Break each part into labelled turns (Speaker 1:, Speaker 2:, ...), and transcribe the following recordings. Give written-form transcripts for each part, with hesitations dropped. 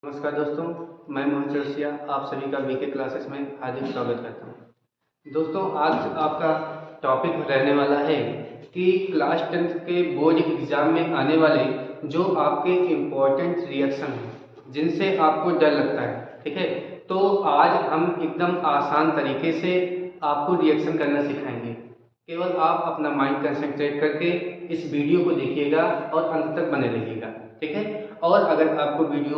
Speaker 1: नमस्कार दोस्तों, मैं मोहन चौरसिया आप सभी का बीके क्लासेस में हार्दिक स्वागत करता हूं। दोस्तों, आज आपका टॉपिक रहने वाला है कि क्लास 10th के बोर्ड एग्जाम में आने वाले जो आपके इम्पोर्टेंट रिएक्शन हैं जिनसे आपको डर लगता है, ठीक है। तो आज हम एकदम आसान तरीके से आपको रिएक्शन करना सिखाएंगे। केवल आप अपना माइंड कंसंट्रेट करके इस वीडियो को देखिएगा और अंत तक बने रहिएगा, ठीक है। और अगर आपको वीडियो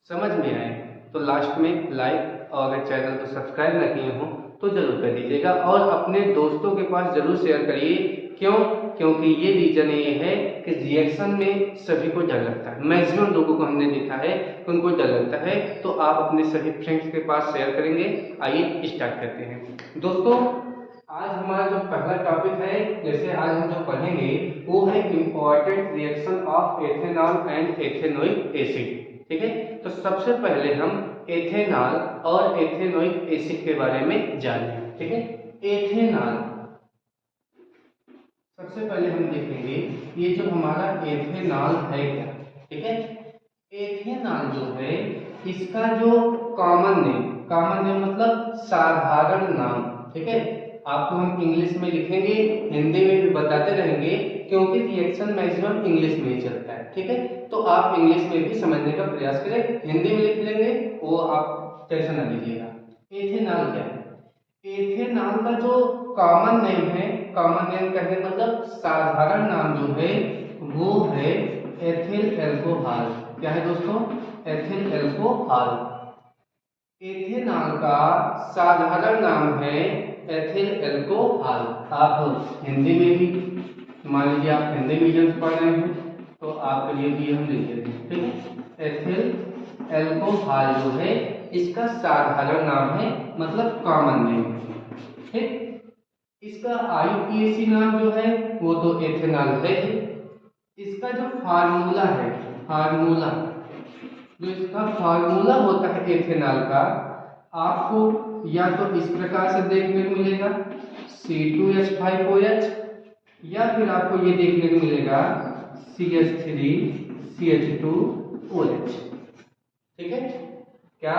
Speaker 1: समझ में आए तो लास्ट में लाइक और अगर चैनल को सब्सक्राइब न किए हों तो जरूर कर दीजिएगा और अपने दोस्तों के पास जरूर शेयर करिए। क्यों? क्योंकि ये रीजन ये है कि रिएक्शन में सभी को डर लगता है। मैक्सिमम लोगों को हमने देखा है कि उनको डर लगता है, तो आप अपने सभी फ्रेंड्स के पास शेयर करेंगे। आइए स्टार्ट करते हैं। दोस्तों, आज हमारा जो पहला टॉपिक है, जैसे आज हम जो पढ़ेंगे वो है important reaction of ethanol and ethanoic acid, ठीक है। तो सबसे पहले हम एथेनॉल और एथेनोइक एसिड के बारे में जानेंगे, ठीक है। एथेनॉल सबसे पहले हम देखेंगे ये जो हमारा एथेनॉल है क्या, ठीक है। एथेनॉल जो है इसका जो कॉमन नेम मतलब साधारण नाम, ठीक है। आपको हम इंग्लिश में लिखेंगे, हिंदी में भी बताते रहेंगे क्योंकि रिएक्शन मैक्सिमम इंग्लिश में ही चलता है, ठीक है। तो आप इंग्लिश में भी समझने का प्रयास करें, हिंदी में लिख लेंगे वो आप टेंशन ना लीजिएगा। एथेनॉल क्या है? एथेनॉल का जो कॉमन नेम है, कॉमन नेम कहने मतलब साधारण नाम जो है वो है एथिल एल्कोहल। क्या है दोस्तों? Ethyl alcohol. एथेनॉल का साधारण नाम है एथिल एल्कोहल। आप हिंदी में भी मान लीजिए आप हिंदी मीडियम से पढ़ रहे हैं तो आपके लिए भी हम लिख देते हैं, ठीक है। एथिल एल्कोहल जो है इसका साधारण नाम है, मतलब कॉमन नेम, ठीक। इसका आईयूपीएसी नाम जो है वो तो एथेनॉल है। इसका जो फार्मूला है, फार्मूला जो इसका फार्मूला होता है एथेनॉल का, आपको या तो इस प्रकार से देखने को मिलेगा C2H5OH, या फिर आपको ये देखने को मिलेगा CH3CH2OH, ठीक है। क्या?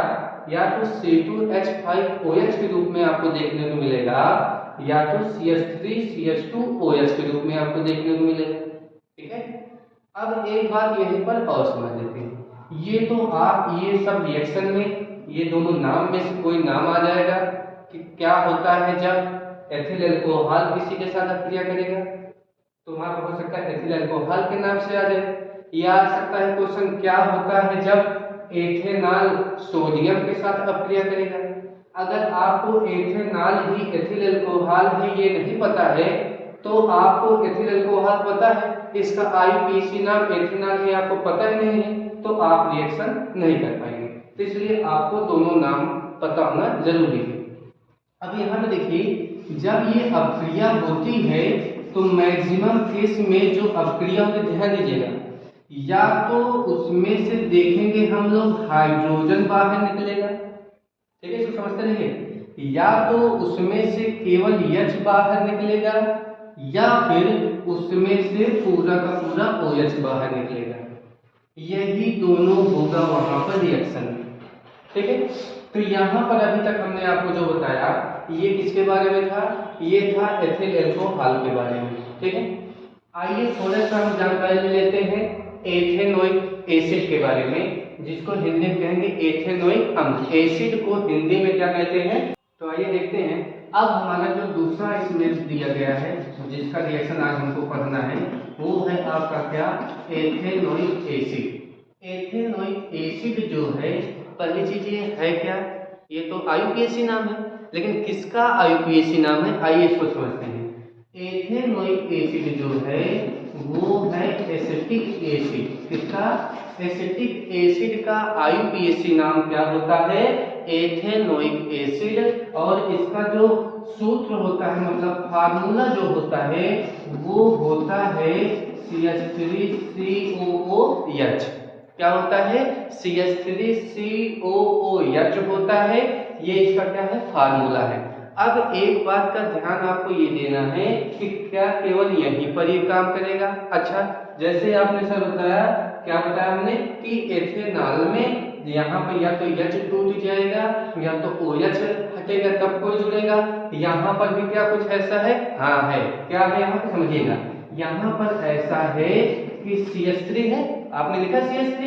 Speaker 1: या तो C2H5OH के रूप में आपको देखने को मिलेगा या तो CH3CH2OH के रूप में आपको देखने को मिलेगा, ठीक है। अब एक बात यहीं पर और समझ लेते हैं, ये तो आप ये सब रिएक्शन में ये दोनों नाम में से कोई नाम आ जाएगा कि क्या होता है जब एथिल अल्कोहल किसी के साथ अक्रिया करेगा, तो वहां पर हो सकता है एथिल अल्कोहल के नाम से आ जाए, या आ सकता है क्वेश्चन क्या होता है जब एथेनॉल सोडियम के साथ अक्रिया करेगा। अगर आपको एथेनॉल ही एथिल अल्कोहल है ये नहीं पता है, तो आपको एथिल अल्कोहल पता है, इसका आईयूपीएसी नाम एथेनॉल है, आपको पता ही नहीं है, तो आप रिएक्शन नहीं कर पाएंगे। तो इसलिए आपको दोनों नाम पता होना जरूरी है। अब यहाँ पे देखिए, जब ये अपक्रिया होती है तो मैक्सिमम केस में जो अपक्रिया होती है, ध्यान दीजिएगा, या तो उसमें से देखेंगे हम लोग हाइड्रोजन बाहर निकलेगा, ठीक है, इसको समझते रहिए, या तो उसमें से केवल H बाहर निकलेगा या फिर उसमें से पूरा का पूरा OH बाहर निकलेगा। यही दोनों होगा वहां पर रिएक्शन में, ठीक है। तो यहाँ पर अभी तक हमने आपको जो बताया ये किसके बारे में था? ये था एथिल अल्कोहल के बारे में, ठीक है। आइए थोड़ा सा हम जानकारी ले लेते हैं एथेनोइक एसिड के बारे में, जिसको हिंदी में कहेंगे एथेनोइक अम्ल। एसिड को हिंदी में क्या कहते हैं? तो आइए देखते हैं। अब हमारा जो दूसरा इसमें दिया गया है जिसका रिएक्शन आज हमको पढ़ना है वो है आपका क्या? Ethanoic acid. एथेनोइक एसिड जो है, पहली चीज ये है क्या? ये तो आईयूपीएसी नाम है, लेकिन किसका आईयूपीएसी नाम है? आइए इसको समझते हैं। एथेनोइक एसिड जो है वो है एसिटिक एसिड। किसका? एसिटिक एसिड का आईयूपीएसी नाम क्या होता है? Ethanoic acid. और इसका जो सूत्र होता है, मतलब फार्मूला जो होता है वो होता है CH3COOH। क्या होता है? CH3COOH होता है, ये इसका क्या है? फार्मूला है। अब एक बात का ध्यान आपको ये देना है कि क्या केवल यहीं पर ये काम करेगा? अच्छा, जैसे आपने सर बताया क्या बताया हमने कि एथेनॉल में यहाँ पे या तो H टूट जाएगा या तो OH हटेगा तब कोई जुड़ेगा। यहाँ पर भी क्या कुछ ऐसा है, हाँ है, क्या है यहाँ पे समझिएगा, यहाँ पर ऐसा है कि CH3 है, आपने लिखा CH3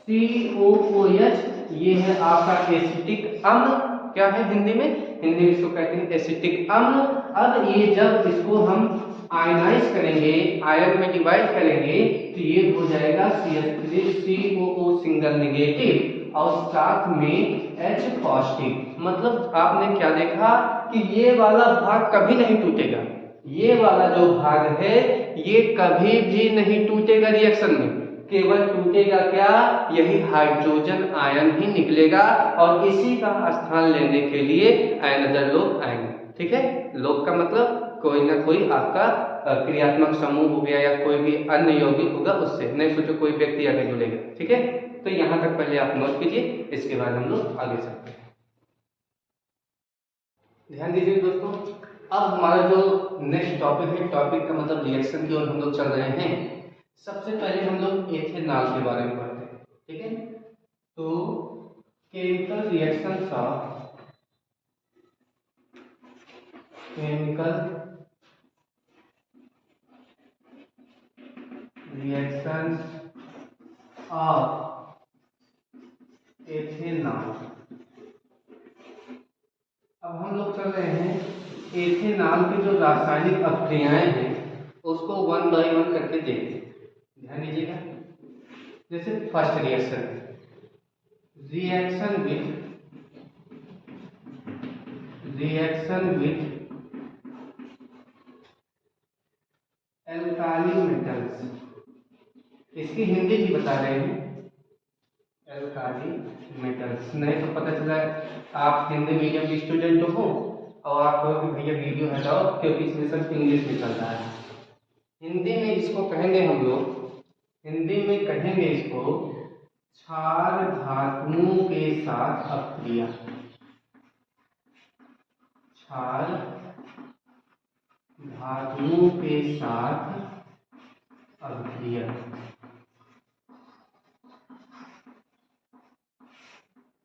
Speaker 1: COOH, ये है आपका एसिटिक अम्ल, क्या है हिंदी में, हिंदी में इसको कहते हैं एसिटिक अम्ल। अब ये जब इसको हम आयनाइज करेंगे, आयन में डिवाइड करेंगे, तो ये हो जाएगा CH3COO सिंगल नेगेटिव और साथ में H पॉजिटिव। मतलब आपने क्या देखा कि ये वाला भाग कभी नहीं टूटेगा, ये वाला जो भाग है ये कभी भी नहीं टूटेगा रिएक्शन में, केवल टूटेगा क्या, यही हाइड्रोजन आयन ही निकलेगा और इसी का स्थान लेने के लिए अनदर लोग आएंगे। ठीक है, लोग का मतलब कोई ना कोई आपका क्रियात्मक समूह हो गया या कोई भी अन्य यौगिक होगा, उससे नहीं सोचो कोई व्यक्ति आगे जुड़ेगा। ठीक है, तो यहाँ तक पहले आप नोट कीजिए, इसके बाद हम लोग आगे चलते हैं। ध्यान दीजिए दोस्तों, अब हमारा जो नेक्स्ट टॉपिक है, टॉपिक का मतलब रिएक्शन की ओर हम लोग चल रहे हैं। सबसे पहले हम लोग एथेनॉल के बारे में पढ़ते हैं। ठीक है, तो केमिकल रिएक्शंस ऑफ एथेनॉल। अब हम लोग चल रहे हैं एथेनॉल की जो रासायनिक अभिक्रियाएं हैं उसको वन बाय वन करके देखते हैं। ध्यान दीजिएगा, जैसे first reaction with alkali metals, इसकी हिंदी भी बता रहे हैं एल्काली मेटल्स। नहीं तो पता चला आप हिंदी मीडियम के स्टूडेंट हो और आप कहोगे भैया वीडियो हटाओ क्योंकि इसमें सब इंग्लिश में चल रहा है। हिंदी में इसको कहेंगे हम लोग, हिंदी में कहेंगे इसको क्षार धातुओं के साथ अभिक्रिया, क्षार धातुओं के साथ अभिक्रिया,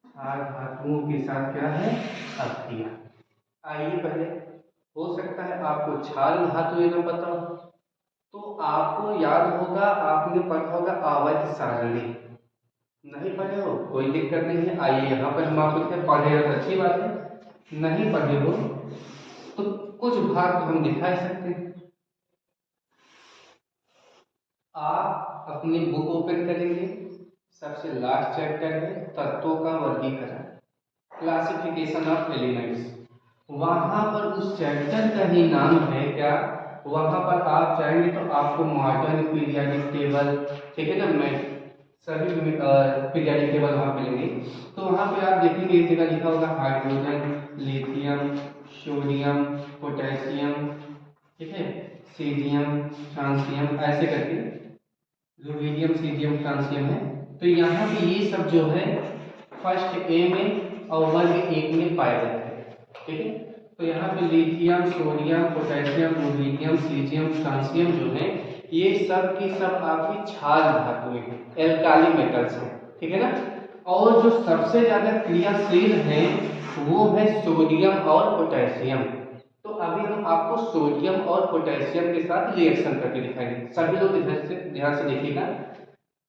Speaker 1: क्षार धातुओं के साथ क्या है, अभिक्रिया। आइए पहले, हो सकता है आपको क्षार धातु ये ना पता हो, तो आपको याद होगा, आपने पढ़ा होगा आवर्त सारणी। नहीं पढ़े हो कोई दिक्कत नहीं है, आइए यहाँ पर हम आपको क्या पढ़े हो तो अच्छी बात है, नहीं पढ़े हो तो कुछ भाग तो हम दिखा सकते हैं। आप अपनी बुक ओपन करेंगे, सबसे लास्ट चैप्टर है तत्वों का वर्गीकरण, क्लासिफिकेशन ऑफ एलिमेंट्स। वहां पर उस चैप्टर का ही नाम है क्या, वहां पर आप जाएंगे तो आपको मॉडर्न पीरियोडिक टेबल, ठीक है ना, मैं सभी पीरियोडिक टेबल वहां मिलेंगे। तो वहां पे आप देखेंगे इस जगह लिखा होगा हाइड्रोजन, लिथियम, सोडियम, पोटेशियम, ठीक है, सीजियम, फ्रांसियम, ऐसे करके रुबिडियम, सीजियम, फ्रांसियम है। तो यहाँ पे ये सब जो है फर्स्ट ए में और वर्ग 1 में पाए जाते हैं। ठीक है, तो यहाँ पे lithium, sodium, potassium, rubidium, caesium, francium जो है ये सब की सब आपकी क्षार धातुएं हैं, एल्काली मेटल्स हैं। ठीक है ना, और जो सबसे ज्यादा क्रियाशील है वो है सोडियम और पोटेशियम। तो अभी हम आपको सोडियम और पोटेशियम के साथ रिएक्शन करके दिखाएंगे, सभी लोग इधर से ध्यान से देखिएगा।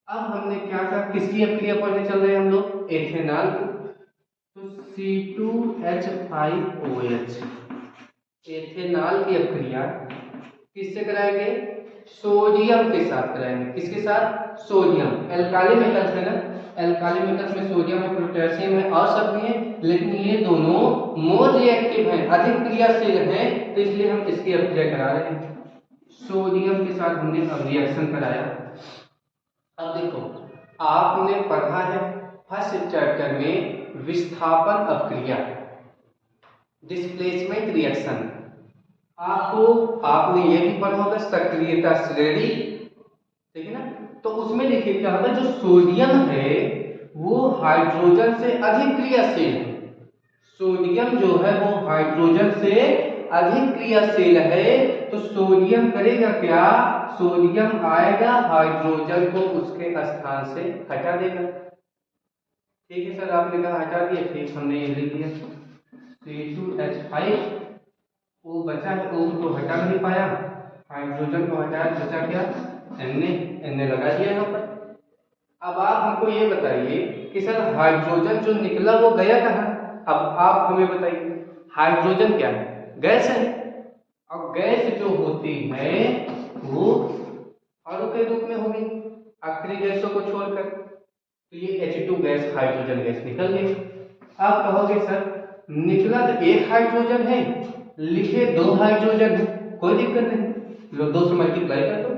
Speaker 1: अब हमने क्या कहा, किसकी अभिक्रिया पढ़ने चल रहे हैं हम लोग, एथेनॉल। तो C2H5OH एथेनॉल की अभिक्रिया किससे कराएंगे, सोडियम के साथ कराएंगे। किसके साथ, सोडियम, एल्काली मेटल्स है ना, एल्काली मेटल्स में सोडियम है, पोटेशियम है और सब भी है, लेकिन ये दोनों मोर रिएक्टिव हैं, अधिक क्रियाशील हैं, तो इसलिए हम इसकी अभिक्रिया करा रहे हैं। सोडियम के साथ हमने अब रिएक्शन कराया। अब देखो, आपने पढ़ा है फर्स्ट चैप्टर में विस्थापन अभिक्रिया, डिस्प्लेसमेंट रिएक्शन, आपने ये भी पढ़ा होगा सक्रियता श्रेणी, ठीक है ना। तो उसमें देखिए क्या होता है, जो सोडियम है वो हाइड्रोजन से अधिक क्रियाशील है, सोडियम जो है वो हाइड्रोजन से अधिक क्रियाशील है तो सोडियम करेगा क्या, सोडियम आएगा हाइड्रोजन को उसके स्थान से हटा देगा। ठीक है सर, आपने कहा हटा दिया, ठीक, हमने ये लिख दिया C2H5 वो बचा है, O को हटा नहीं पाया, हाइड्रोजन को हटाया, बचा क्या Na लगा दिया यहाँ पर। अब आप हमको ये बताइए कि सर हाइड्रोजन जो निकला वो गया कहाँ। अब आप हमें बताइए हाइड्रोजन क्या है, गैस है, और गैस जो होती है वो अणु के रूप में होगी अक्रिय गैसों को छोड़कर, तो ये H2 गैस हाइड्रोजन गैस निकल गई। आप कहोगे सर निकला तो एक हाइड्रोजन है, लिखे दो हाइड्रोजन है, कोई दिक्कत नहीं, लो 2 से मल्टीप्लाई कर दो,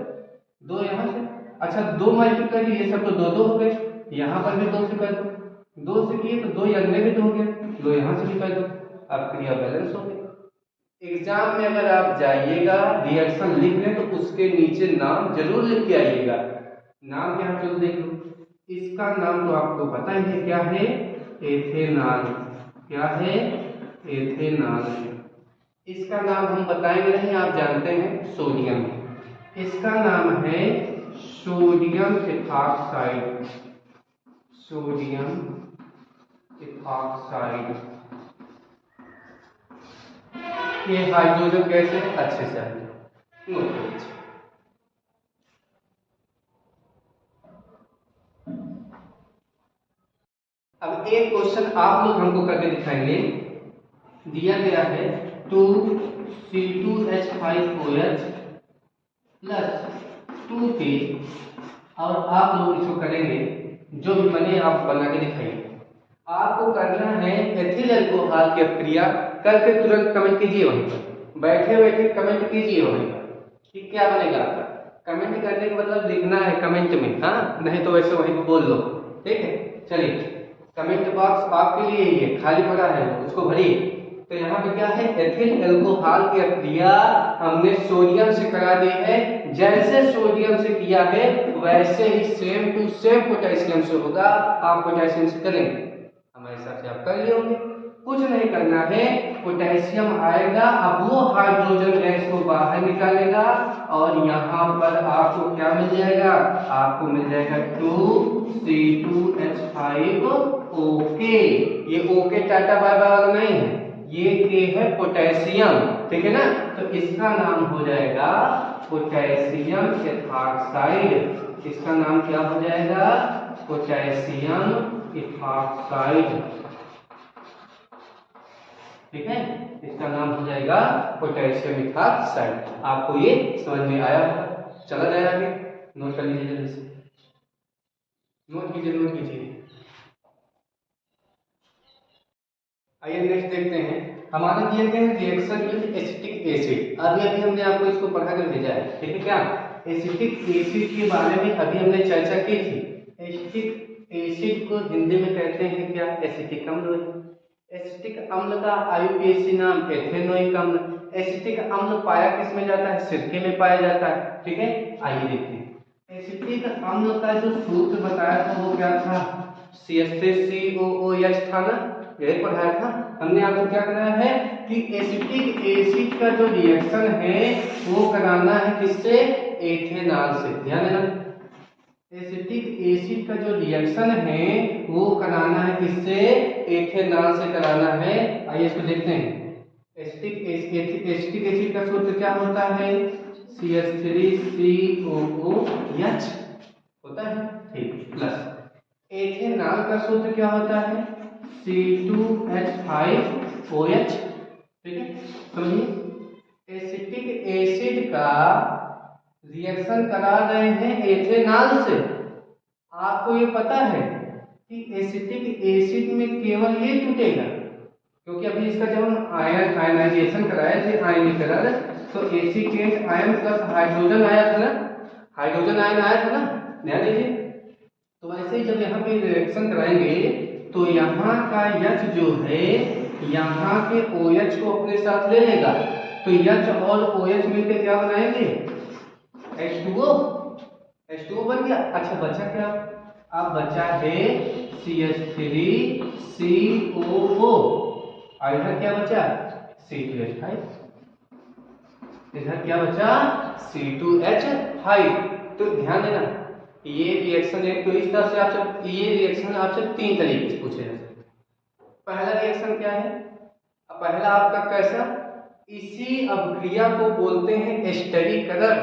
Speaker 1: 2 यहाँ से, अच्छा 2 मल्टीप्लाई, ये सब तो 2 हो गए, यहाँ पर भी 2 से कर दो, 2 से किए तो 2 अन्य भी 2 हो गया, लो यहाँ से भी कर दो, अब क्रिया बैलेंस हो गई। एग्जाम में अगर आप जाइएगा रिएक्शन लिखने तो उसके नीचे नाम जरूर लिख के आइएगा। नाम क्या है चलो देख लो, इसका नाम तो आपको पता ही है क्या है, एथेनॉल। क्या है, एथेनॉल। इसका नाम हम बताएंगे नहीं, आप जानते हैं सोडियम। इसका नाम है सोडियम इथॉक्साइड, सोडियम इथॉक्साइड। ये हाइड्रोजन गैस है, अच्छे से आइए नोट कर लीजिए। अब एक क्वेश्चन आप लोग हमको करके दिखाएंगे, दिया गया है 2C2H5OH प्लस 2K, और आप लोग इसको करेंगे जो भी बने आप बना के दिखाइए। आपको करना है एथिल अल्कोहल की क्रिया, करके तुरंत कमेंट कीजिए वहीं पर, बैठे बैठे कमेंट कीजिए वहीं पर कि क्या बनेगा आपका। कमेंट करने का मतलब लिखना है कमेंट में, हाँ, नहीं तो वैसे वहीं पर बोल लो, ठीक है। चलिए कमेंट बॉक्स आपके लिए ही है, खाली पड़ा है उसको भरिए। तो यहाँ पे क्या है, एथिल अल्कोहल की क्रिया हमने सोडियम से करा दी है, जैसे सोडियम से किया है वैसे ही सेम टू सेम पोटेशियम से होगा, आप पोटेशियम से करेंगे, हमारे हिसाब से आप कर लिए होंगे। कुछ नहीं करना है, पोटेशियम आएगा, अब वो हाइड्रोजन गैस को बाहर निकालेगा और यहाँ पर आपको क्या मिल जाएगा, आपको मिल जाएगा 2C2H5OK। ये OK टाटा बाय बाय वाला नहीं है, ये के है पोटेशियम, ठीक है ना, तो इसका नाम हो जाएगा पोटेशियम इथॉक्साइड। इसका नाम क्या हो जाएगा, पोटेशियम इथॉक्साइड, ठीक है, इसका नाम हो जाएगा पोटेशियम इथॉक्साइड। आपको ये समझ में आया होगा, चला जाए आगे, नोट कर लीजिए जल्दी से, नोट कीजिए नोट कीजिए। आइए नेक्स्ट देखते हैं, हमारे दिए गए हैं रिएक्शन विद एसिटिक एसिड। अभी अभी हमने आपको इसको पढ़ा कर भेजा है, ठीक है क्या, एसिटिक एसिड के बारे में अभी हमने चर्चा की थी। एसिटिक एसिड को हिंदी में कहते हैं क्या, एसिटिक अम्ल। एसिटिक अम्ल का आयुपीएसी नाम एथेनोइक अम्ल। एसिटिक अम्ल पाया किस में जाता है, सिरके में पाया जाता है, ठीक है। आइए देखते हैं, एसिटिक अम्ल का जो सूत्र बताया था वो क्या था, CH3COOH था ना, यही पढ़ाया था हमने। आपको क्या कराया है कि एसिटिक एसिड का जो रिएक्शन है वो कराना है किससे, एथेनॉल से। ध्यान देना, एसिटिक एसिड का जो रिएक्शन है वो कराना है किससे, एथेनॉल से कराना है। आइए इसको देखते हैं, एसिटिक एसिड का सूत्र क्या होता है, CH3COOH होता है, ठीक, प्लस एथेनॉल का सूत्र क्या होता है, C2H5OH, ठीक है। समझिए, एसिटिक एसिड का रिएक्शन करा रहे हैं एथेनॉल से। आपको ये पता है कि एसिटिक एसिड में केवल ये टूटेगा, क्योंकि अभी इसका जब हम आयनाइजेशन कराए थे, आयनीकरण, तो एसिटेट आयन प्लस हाइड्रोजन आया था ना, हाइड्रोजन आयन आया था ना, ध्यान दीजिए। तो वैसे ही जब यहाँ पे रिएक्शन कराएंगे तो यहाँ का H जो है यहाँ के OH को अपने साथ ले लेगा, तो H और OH मिलकर क्या बनाएंगे, H2O बन गया। अच्छा बचा क्या, अब बचा है CH3COO, और इधर क्या बचा, C2H5। इधर क्या बचा C2H5। तो ध्यान देना ये रिएक्शन है, तो इस तरह से आपसे ये रिएक्शन आपसे तीन तरीके से पूछे जा सकते हैं। पहला रिएक्शन क्या है, पहला आपका कैसा, इसी अभिक्रिया को बोलते हैं स्टेरीकरण,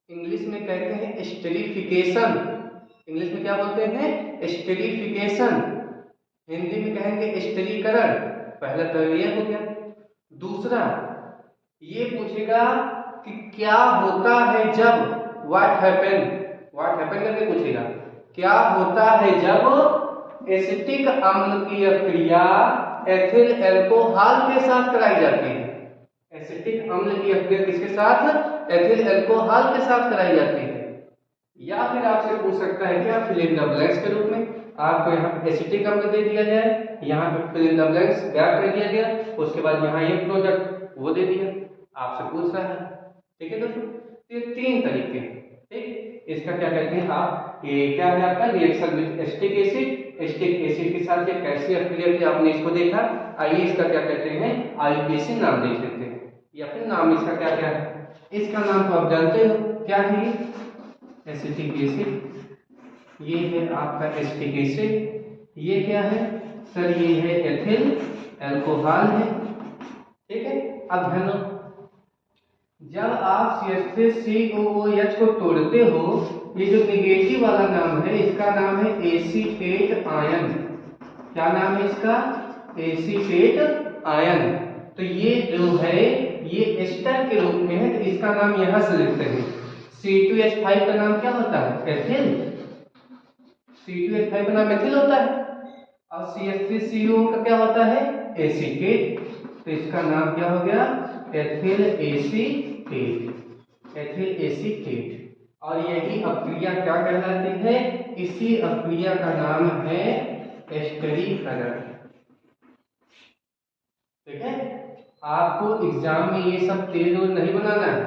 Speaker 1: इंग्लिश में कहते हैं स्टेरिफिकेशन। इंग्लिश में क्या बोलते हैं स्टेरिफिकेशन, हिंदी में कहेंगे स्टेरीकरण। पहला तो ये हो गया। दूसरा ये पूछेगा कि क्या होता है जब, व्हाट हैपन करके पूछेगा, क्या होता है जब एसिटिक अम्ल की अभिक्रिया एथिल एल्कोहल के साथ कराई जाती है। एसिटिक अम्ल की अभिक्रिया किसके साथ, एथिल एल्कोहल के साथ कराई जाती है। या फिर आपसे पूछ सकता है क्या, फिल इन द ब्लैंक्स के रूप में आपको यहाँ एसिटिक अम्ल दे दिया जाए, यहाँ पे fill in the blanks gap कर दिया गया, उसके बाद यहाँ ये प्रोडक्ट वो दे दिया, आपसे पूछ रहा है। ठीक है दोस्तों, ये तीन तरीके हैं। ठीक, इसका क्या कहते हैं आप, ये क्या है आपका reaction with acetic acid, acetic acid के साथ ये कैसे अभिक्रिया की आपने इसको देखा। आइए इसका क्या कहते हैं आईपीसी नाम देख लेते हैं, या फिर नाम इसका क्या क्या है। इसका नाम तो आप जानते हो क्या है, एसिटिक एसिड, ये है आपका एसिटिक एसिड, ये क्या है सर, ये है एथिल एल्कोहल है। ठीक है, अब ध्यान दो, जब आप CH3COOH को तोड़ते हो, ये जो निगेटिव वाला नाम है इसका नाम है एसीटेट आयन। क्या नाम है इसका, एसीटेट आयन। तो ये जो है ये एस्टर के रूप में है, तो इसका नाम यहां से लिखते हैं। C2H5 का नाम क्या होता है, एथिल। C2H5 का नाम एथिल होता है, और CH3CO का क्या होता है, एसीटेट। तो इसका नाम क्या हो गया, एथिल एसीटेट, एथिल एसीटेट। और यही अभिक्रिया क्या कहलाती है, इसी अभिक्रिया का नाम है एस्टरीकरण। ठीक है, आपको एग्जाम में ये सब तेज नहीं बनाना है,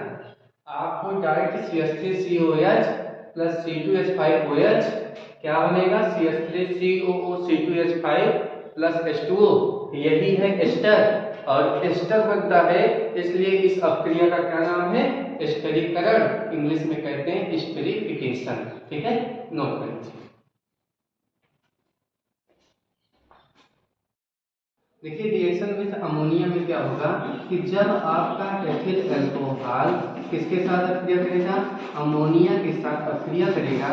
Speaker 1: आपको डायरेक्ट CH3COH प्लस C2H5OH क्या बनेगा, CH3COO C2H5 प्लस H2O, यही है एस्टर, और एस्टर बनता है, इसलिए इस अभिक्रिया का क्या नाम है, एस्टरीकरण, इंग्लिश में कहते हैं एस्टेरिफिकेशन। ठीक है, नोट कर लीजिए। देखिए रिएक्शन विद अमोनिया में क्या होगा कि जब आपका एथिल एल्कोहल किसके साथ अभिक्रिया करेगा, अमोनिया के साथ अभिक्रिया करेगा,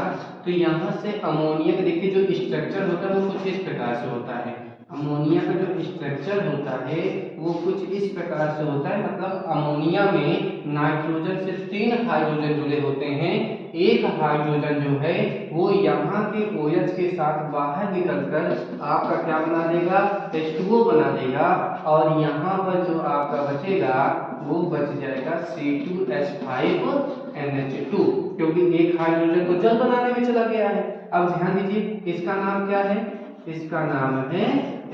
Speaker 1: तो यहाँ से अमोनिया का देखिए जो स्ट्रक्चर होता है वो कुछ इस प्रकार से होता है। अमोनिया का जो स्ट्रक्चर होता है वो कुछ इस प्रकार से होता है, मतलब अमोनिया में नाइट्रोजन से 3 हाइड्रोजन जुड़े होते हैं, एक हाइड्रोजन जो है वो यहाँ के OH के साथ बाहर निकलकर आपका क्या बना देगा, H2O बना देगा, और यहाँ पर जो आपका बचेगा वो बच जाएगा C2H5NH2, क्योंकि एक हाइड्रोजन को जल बनाने में चला गया है। अब ध्यान दीजिए इसका नाम क्या है, इसका नाम है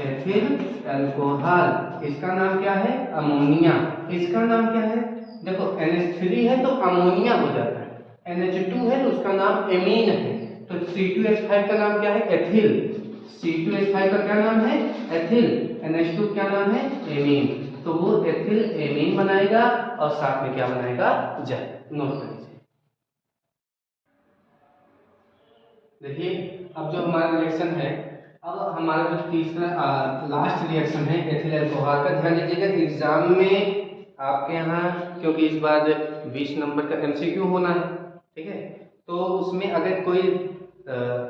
Speaker 1: एथिल एल्कोहल, इसका नाम क्या है अमोनिया, इसका नाम क्या है, देखो NH3 है तो अमोनिया हो जाता है, NH2 है तो उसका नाम एमीन है, तो C2H5 का नाम क्या है एथिल, C2H5 का क्या नाम है एथिल, NH2 क्या नाम है एमीन, तो वो एथिल एमीन बनाएगा और साथ में क्या बनाएगा जल। नोट कर लीजिए। देखिए अब जो हमारा रिएक्शन है, अब हमारा जो तीसरा लास्ट रिएक्शन है एथिल अल्कोहल का, ध्यान दीजिएगा एग्जाम में आपके यहाँ, क्योंकि इस बार 20 नंबर का MCQ होना है, ठीक है, तो उसमें अगर कोई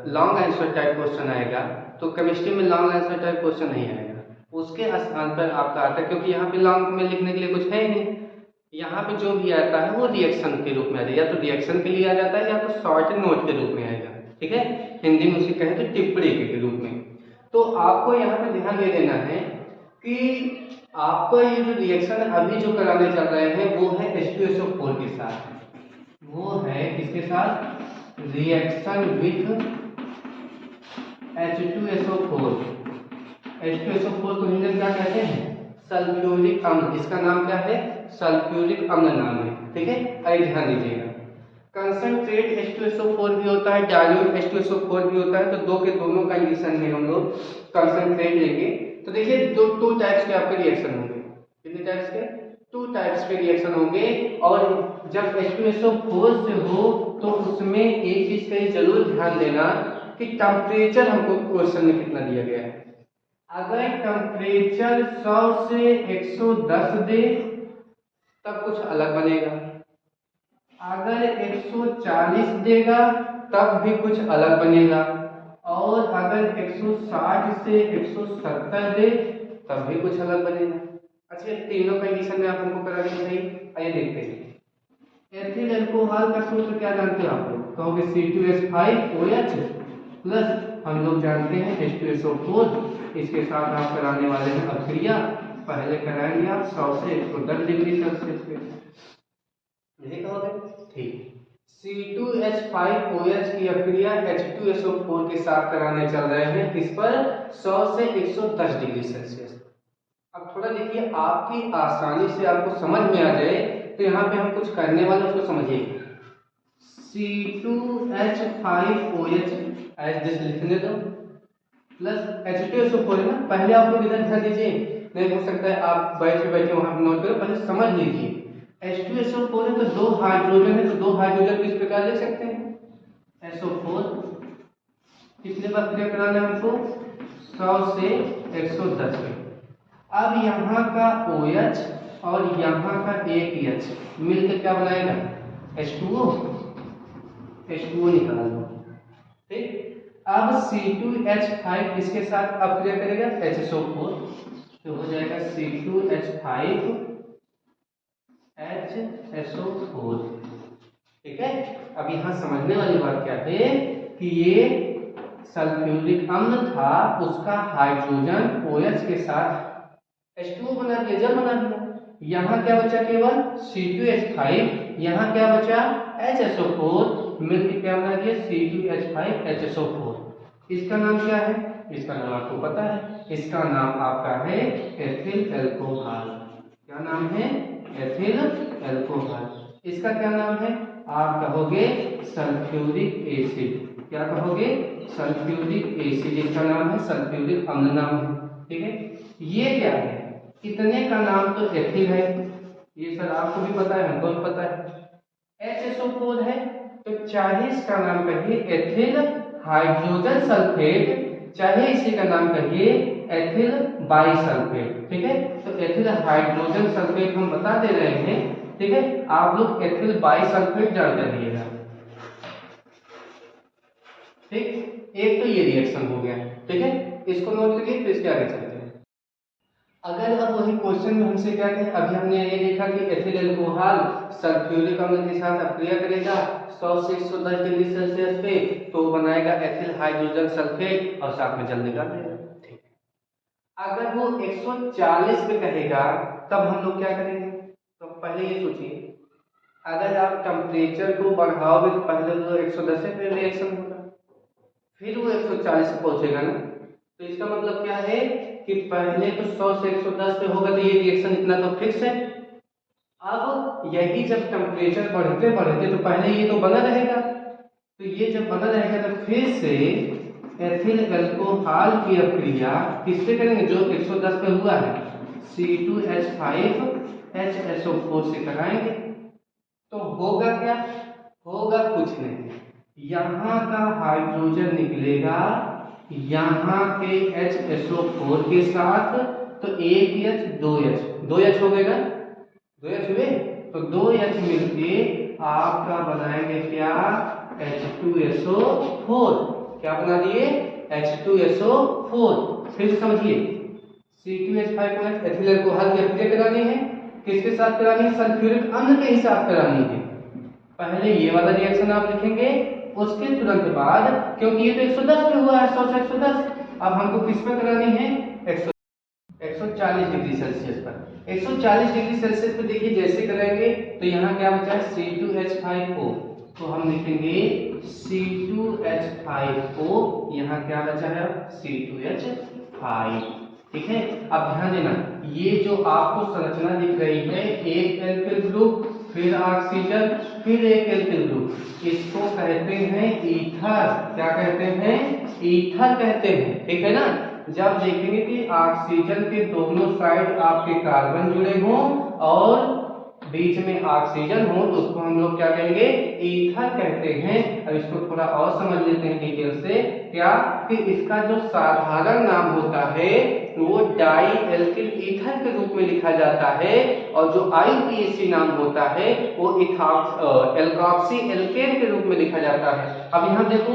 Speaker 1: लॉन्ग आंसर टाइप क्वेश्चन आएगा तो केमिस्ट्री में लॉन्ग आंसर टाइप क्वेश्चन नहीं आएगा, उसके स्थान पर आपका आता है, क्योंकि यहाँ पे लॉन्ग में लिखने के लिए कुछ है ही नहीं, यहाँ पे जो भी आता है वो रिएक्शन के रूप में आ जाए, या तो रिएक्शन के लिए आ जाता है या तो शॉर्ट नोट के रूप में आएगा। ठीक है, हिंदी में उसे कहें तो टिप्पणी के रूप में। तो आपको यहाँ पे ध्यान ये देना है कि आपको ये जो रिएक्शन अभी जो कराने चल रहे हैं वो है H2SO4 के साथ, वो है किसके साथ, रिएक्शन विथ H2SO4। H2SO4 को हिंदी में क्या कहते हैं, सल्फ्यूरिक अम्ल, इसका नाम क्या है सल्फ्यूरिक अम्ल नाम है। ठीक है, आइए ध्यान दीजिएगा, कंसंट्रेट H2SO4 भी होता है, डाइल्यूट H2SO4 भी होता है, तो दो के दोनों कंडीशन में हम लोग कंसंट्रेट लेंगे। तो देखिए दो टाइप्स के आपके रिएक्शन होंगे, कितने टाइप्स के, टू टाइप्स के रिएक्शन होंगे, और जब H2SO4 से हो तो उसमें एक चीज का जरूर ध्यान देना कि टेम्परेचर हमको क्वेश्चन में कितना दिया गया है। अगर टेम्परेचर 100 से 110 दे तब कुछ अलग बनेगा, अगर 140 देगा तब भी कुछ अलग बनेगा, और अगर 160 से 170 दे तब भी कुछ अलग बनेगा। अच्छा, तीनों कंडीशन में आप हमको करा देंगे सही। आइए देखते हैं। एथिल अल्कोहल का सूत्र क्या जानते हो आप लोग? कहोगे C2H5OH प्लस हम लोग जानते हैं H2SO4। इसके साथ आप कराने वाले हैं अभिक्रिया। पहले कराएंगे आप 100 से 110 डिग्री सेल्सियस पे, यही कहोगे, ठीक। C2H5OH की अभिक्रिया H2SO4 के साथ कराने चल रहे हैं, किस पर? 100 से 110 डिग्री सेल्सियस। अब थोड़ा देखिए, आपकी आसानी से आपको समझ में आ जाए तो यहाँ पे हम कुछ करने वाले, उसको समझिए। C2H5OH एज दिस लिखने दो, प्लस H2SO4 है ना। पहले आप लोग इधर ध्यान दीजिए, नहीं हो सकता है आप बैठे बैठे वहां नोट करो, पहले समझ लीजिए। H2SO4 है तो दो हाइड्रोजन है, तो दो हाइड्रोजन किस प्रकार लिख सकते हैं? SO4 कितने बार क्रिया कराना है हमको? 100 से 110 में। अब यहाँ का OH और यहाँ का एक H मिलकर क्या बनाएगा? H2O। H2O निकाल दो, ठीक। अब C2H5 इसके साथ अब क्रिया करेगा HSO4, तो हो जाएगा C2H5HSO4, ठीक है। अब यहाँ समझने वाली बात क्या है कि ये सल्फ्यूरिक अम्ल था, उसका हाइड्रोजन OH के साथ H2O बना दिया, जल बना दिया। यहाँ क्या बचा? केवल C2H5, यहाँ क्या बचा? HSO4, मिलकर क्या बना दिया? C2H5HSO4। इसका नाम क्या है? इसका नाम आपको पता है, इसका नाम आपका है एथिल अल्कोहल। क्या नाम है? Ethyl alcohol. इसका क्या नाम है? आप कहोगे सल्फ्यूरिक एसिड। क्या कहोगे? Sulphuric acid. इसका नाम है सल्फ्यूरिक अम्ल नाम है, ठीक है। ये क्या है? इतने का नाम तो एथिल है, ये सर आपको भी पता है, हमको भी पता है। HSO4 है तो चाहे इसका नाम कहिए एथिल हाइड्रोजन सल्फेट, चाहे इसी का नाम कहिए एथिल बाइसल्फेट, ठीक है। तो एथिल हाइड्रोजन सल्फेट हम बता दे रहे हैं, ठीक है। आप लोग एथिल बाइसल्फेट जान रहिएगा, ठीक। एक तो ये रिएक्शन हो गया, ठीक है, इसको नोट करिए, फिर इसके आगे चलते हैं। अगर अब वही क्वेश्चन में हमसे क्या कहें, अभी हमने ये देखा कि एथिल अल्कोहल सल्फ्यूरिक अम्ल के साथ अभिक्रिया करेगा 100 से 110 डिग्री सेल्सियस पे, तो बनाएगा एथिल हाइड्रोजन सल्फेट और साथ में जल निकाल देगा, ठीक है। अगर वो 140 पे कहेगा तब हम लोग क्या करेंगे? तो पहले ये सोचिए, अगर आप टेम्परेचर को बढ़ाओगे तो पहले तो 110 पे रिएक्शन होगा, फिर वो 140 पे पहुंचेगा ना। तो इसका मतलब क्या है कि पहले तो 100 से 110 पे होगा, तो ये रिएक्शन इतना तो फिक्स है। अब यही जब टेम्परेचर बढ़ते बढ़ते तो पहले ये तो बना रहेगा, तो ये जब बना रहेगा तो फिर से एथिल अल्कोहल की अभिक्रिया किससे करेंगे? जो 110 पे हुआ है C2H5HSO4 से कराएंगे। तो होगा क्या? होगा कुछ नहीं, यहाँ का हाइड्रोजन निकलेगा यहाँ के HSO4 के साथ, तो एक H दो H हो गए ना, 2H हुए, तो 2H मिलके आपका बनाएंगे क्या? H2SO4। क्या बना दिए? H2SO4। फिर से समझिए, C2H5OH एथिल अल्कोहल की अभिक्रिया करानी है, किसके साथ करानी है? सल्फ्यूरिक अम्ल के साथ करानी है। पहले ये वाला रिएक्शन आप लिखेंगे, उसके तुरंत बाद, क्योंकि ये तो 110 पे हुआ है, 100 से 110, अब हमको किस पे करानी है? 140 डिग्री सेल्सियस पर। 140 डिग्री सेल्सियस पे देखिए जैसे करेंगे तो यहाँ क्या बचा है? C2H5O, तो हम लिखेंगे C2H5O, यहाँ क्या बचा है? C2H5, ठीक है। अब ध्यान देना, ये जो आपको संरचना दिख रही है, एक एल्किल ग्रुप, फिर ऑक्सीजन, फिर एक एल्किल ग्रुप, इसको कहते हैं ईथर। क्या कहते हैं? ईथर कहते हैं, ठीक है ना। जब देखेंगे कि ऑक्सीजन के दोनों साइड आपके कार्बन जुड़े हों और बीच में ऑक्सीजन हो तो उसको हम लोग क्या कहेंगे, ईथर कहते हैं। अब इसको थोड़ा और समझ लेते हैं डिटेल से। क्या कि इसका जो साधारण नाम होता है वो डाई एल्किल ईथर के रूप में लिखा जाता है और जो IUPAC नाम होता है वो एल्कॉक्सी एल्केन के रूप में लिखा जाता है। अब यहाँ देखो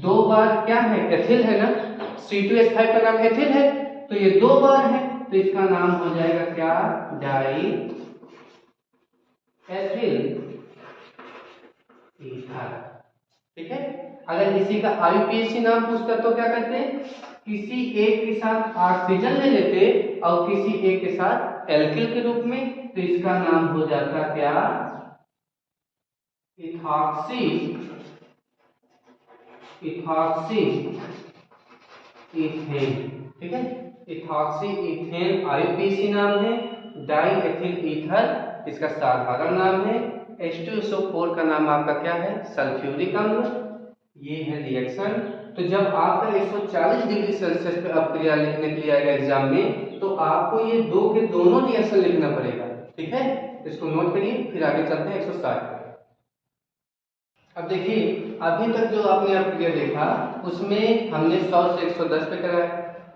Speaker 1: दो बार क्या है, एथिल है ना, C2H5 का नाम एथिल है तो ये दो बार है तो इसका नाम हो जाएगा क्या, डाई एथिल ईथर। ठीक है। अगर किसी का IUPAC नाम पूछता तो क्या करते हैं, किसी एक के साथ ऑक्सीजन ले लेते और किसी एक के साथ एल्किल के रूप में, तो इसका नाम हो जाता क्या, इथॉक्सी इथेन। ठीक है, इथॉक्सी इथेन IUPAC नाम है, डाई एथिल ईथर इसका साधारण नाम है, H2SO4 का नाम आपका क्या है, सल्फ्यूरिक अम्ल। ये है रिएक्शन। तो जब आपका 140 डिग्री सेल्सियस पे अपक्रिया लिखने के लिए आएगा एग्जाम में तो आपको ये दो के दोनों रिएक्शन लिखना पड़ेगा। ठीक है, इसको नोट करिए, फिर आगे चलते हैं 160 पे। अब देखिए अभी तक जो आपने अपक्रिया देखा उसमें हमने 100 से 110 पे कराया,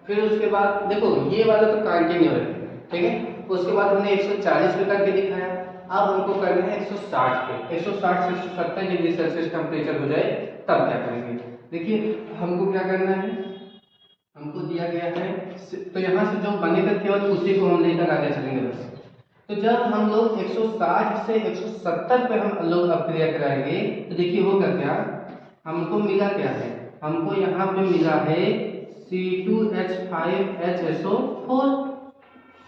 Speaker 1: फिर उसके बाद देखो ये वाला तो कंटिन्यू है। ठीक है, उसके बाद हमने 140 पे करके दिखाया, अब हमको करना है 160 पे। 160 से 170 डिग्री सेल्सियस टेम्परेचर हो जाए तब क्या करेंगे। देखिए हमको क्या करना है, हमको दिया गया है तो यहाँ से जो बनेगा केवल उसी को हम लेकर आगे चलेंगे बस। तो जब हम लोग 160 से 170 पे हम लोग अपक्रिया कराएंगे तो देखिए होगा क्या, हमको मिला क्या है, हमको यहाँ पे मिला है C2H5HSO4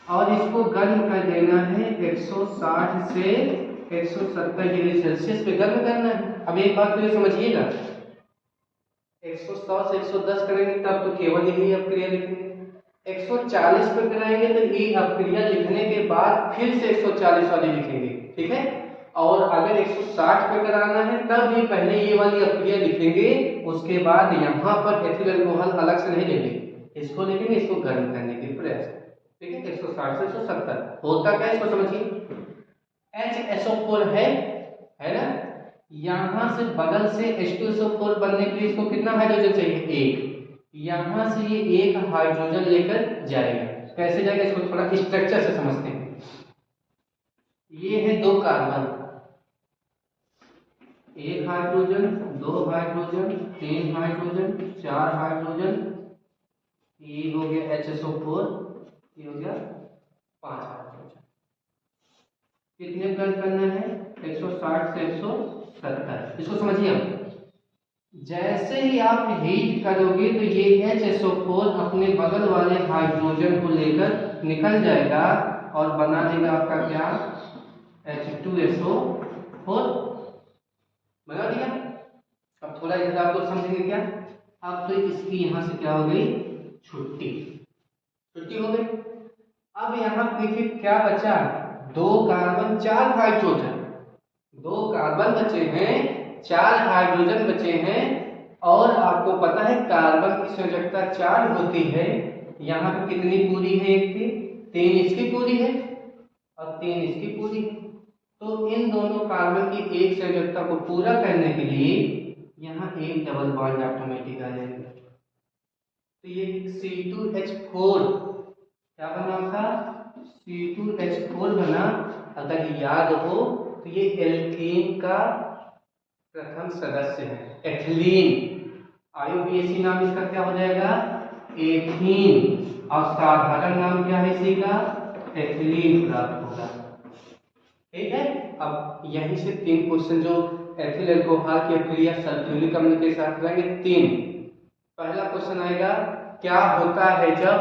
Speaker 1: और इसको गर्म कर देना है 160 से 170 डिग्री सेल्सियस पे गर्म करना है। अब एक बात तो ये समझिएगा, 100 से 110 करेंगे तब तो केवल यही अपक्रिया लिखेंगे, 140 पे कराएंगे तो ये अपक्रिया लिखने के बाद फिर से 140 वाली लिखेंगे। ठीक है, और अगर 160 पे कराना है तब भी पहले ये वाली अपक्रिया लिखेंगे, उसके बाद यहाँ पर एथिल अल्कोहल अलग से नहीं लेंगे, इसको लिखेंगे, इसको गर्म करने के प्रयास। ठीक है, 160 से 170 होता क्या इसको समझिए, HSO4 है ना, यहां से बगल से H2SO4 बनने के लिए इसको कितना हाइड्रोजन चाहिए, एक, यहां से ये एक हाइड्रोजन लेकर जाएगा। कैसे जाएगा इसको थोड़ा स्ट्रक्चर से समझते हैं। ये है दो कार्बन, एक हाइड्रोजन, दो हाइड्रोजन, तीन हाइड्रोजन, चार हाइड्रोजन, ये हो गया HSO4, ये हो गया 5 हाइड्रोजन। कितने गर्म करना है, 160 से 170। इसको समझिए आप, जैसे ही आप हीट करोगे तो ये HSO4 अपने बगल वाले हाइड्रोजन को लेकर निकल जाएगा और बना देगा आपका क्या, H2SO4 बना दिया। अब थोड़ा इधर आप लोग समझेंगे क्या, अब तो इसकी यहां से क्या हो गई, छुट्टी हो गई। अब यहाँ देखिए क्या बचा, दो कार्बन चार हाइड्रोजन, दो कार्बन बचे हैं, चार हाइड्रोजन बचे हैं, और आपको पता है कार्बन की संयोजकता 4 होती है। यहाँ पे कितनी पूरी है, एक की 3 इसकी पूरी है और 3 इसकी पूरी है, तो इन दोनों कार्बन की एक संयोजकता को पूरा करने के लिए यहाँ एक डबल बॉन्ड ऑटोमेटिक आ जाएगा। तो ये C2H4 क्या बना था, C2H4 बना। अगर याद हो तो ये एल्कीन का प्रथम सदस्य है, एथिलीन। IUPAC नाम इसका क्या हो जाएगा, एथीन, और साधारण नाम क्या है इसी का, एथिलीन प्राप्त होगा। ठीक है, अब यहीं से 3 क्वेश्चन जो एथिल अल्कोहल की अपक्रिया सल्फ्यूरिक अम्ल के साथ रहेंगे 3। पहला क्वेश्चन आएगा, क्या होता है जब,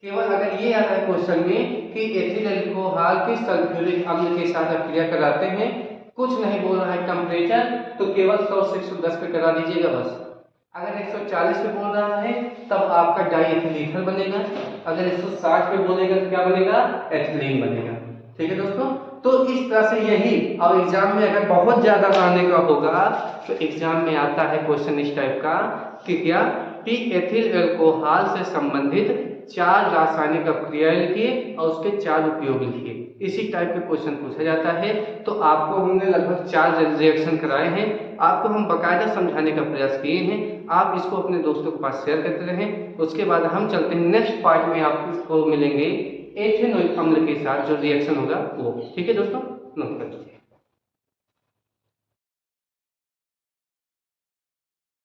Speaker 1: केवल अगर ये आता है क्वेश्चन में कि एथिल अल्कोहल के सल्फ्यूरिक अम्ल के साथ अपक्रिया कराते हैं, कुछ नहीं बोल रहा है टेम्परेचर, तो केवल 100 से 110 पे करा दीजिएगा बस। अगर 140 पे बोल रहा है तब आपका डाईएथिल ईथर बनेगा, अगर 160 पे बोलेगा तो क्या बनेगा, एथिलीन बनेगा। ठीक है दोस्तों, तो इस तरह से यही, और एग्जाम में अगर बहुत ज्यादा आने का होगा तो एग्जाम में आता है क्वेश्चन इस टाइप का कि क्या कि एथिल अल्कोहल से संबंधित 4 रासायनिक अपक्रिया लिखिए और उसके 4 उपयोग लिखिए। इसी टाइप के क्वेश्चन पूछा जाता है। तो आपको हमने लगभग 4 रिएक्शन कराए हैं, आपको हम बाकायदा समझाने का प्रयास किए हैं। आप इसको अपने दोस्तों के पास शेयर करते रहें। उसके बाद हम चलते हैं नेक्स्ट पार्ट में, आपको मिलेंगे एथेनोइक अम्ल के साथ जो रिएक्शन होगा वो। ठीक है दोस्तों, नमस्कार।